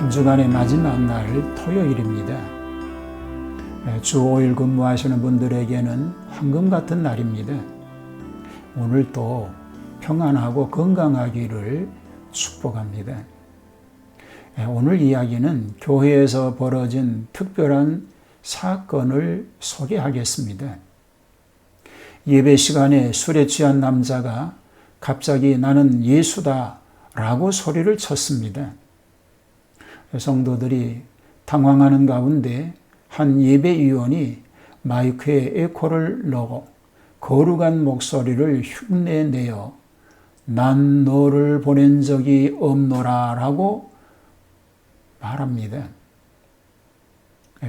한 주간의 마지막 날 토요일입니다. 주 5일 근무하시는 분들에게는 황금 같은 날입니다. 오늘도 평안하고 건강하기를 축복합니다. 오늘 이야기는 교회에서 벌어진 특별한 사건을 소개하겠습니다. 예배 시간에 술에 취한 남자가 갑자기 나는 예수다 라고 소리를 쳤습니다. 성도들이 당황하는 가운데 한 예배위원이 마이크에 에코를 넣고 거룩한 목소리를 흉내내어 난 너를 보낸 적이 없노라 라고 말합니다.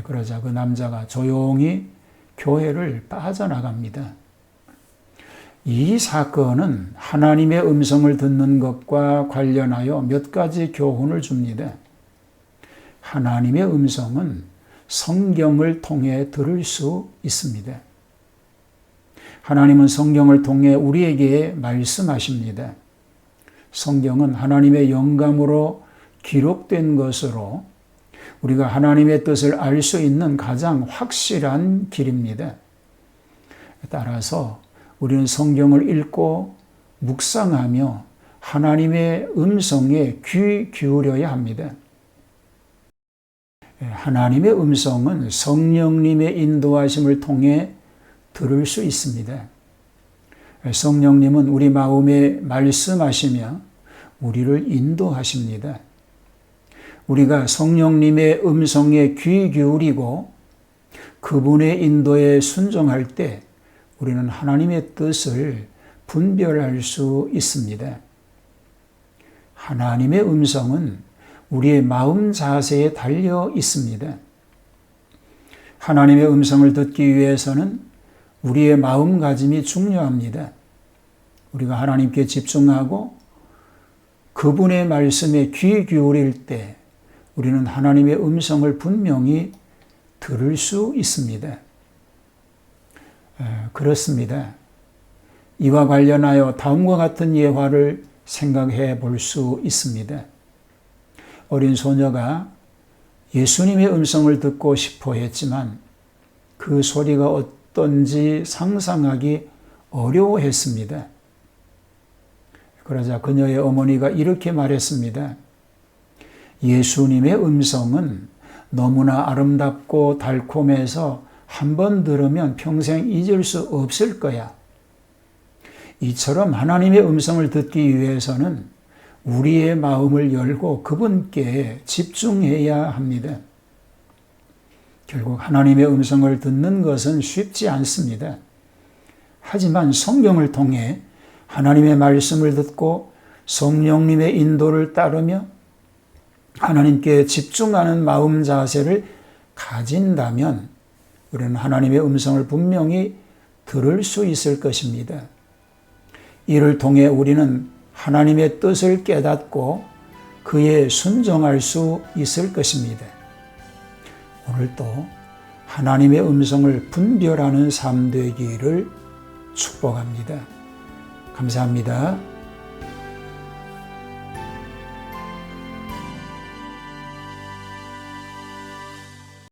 그러자 그 남자가 조용히 교회를 빠져나갑니다. 이 사건은 하나님의 음성을 듣는 것과 관련하여 몇 가지 교훈을 줍니다. 하나님의 음성은 성경을 통해 들을 수 있습니다. 하나님은 성경을 통해 우리에게 말씀하십니다. 성경은 하나님의 영감으로 기록된 것으로 우리가 하나님의 뜻을 알 수 있는 가장 확실한 길입니다. 따라서 우리는 성경을 읽고 묵상하며 하나님의 음성에 귀 기울여야 합니다. 하나님의 음성은 성령님의 인도하심을 통해 들을 수 있습니다. 성령님은 우리 마음에 말씀하시며 우리를 인도하십니다. 우리가 성령님의 음성에 귀 기울이고 그분의 인도에 순종할 때 우리는 하나님의 뜻을 분별할 수 있습니다. 하나님의 음성은 우리의 마음 자세에 달려 있습니다. 하나님의 음성을 듣기 위해서는 우리의 마음가짐이 중요합니다. 우리가 하나님께 집중하고 그분의 말씀에 귀 기울일 때 우리는 하나님의 음성을 분명히 들을 수 있습니다. 그렇습니다. 이와 관련하여 다음과 같은 예화를 생각해 볼 수 있습니다. 어린 소녀가 예수님의 음성을 듣고 싶어 했지만 그 소리가 어떤지 상상하기 어려워했습니다. 그러자 그녀의 어머니가 이렇게 말했습니다. 예수님의 음성은 너무나 아름답고 달콤해서 한 번 들으면 평생 잊을 수 없을 거야. 이처럼 하나님의 음성을 듣기 위해서는 우리의 마음을 열고 그분께 집중해야 합니다. 결국 하나님의 음성을 듣는 것은 쉽지 않습니다. 하지만 성경을 통해 하나님의 말씀을 듣고 성령님의 인도를 따르며 하나님께 집중하는 마음 자세를 가진다면 우리는 하나님의 음성을 분명히 들을 수 있을 것입니다. 이를 통해 우리는 하나님의 뜻을 깨닫고 그에 순종할 수 있을 것입니다. 오늘도 하나님의 음성을 분별하는 삶 되기를 축복합니다. 감사합니다.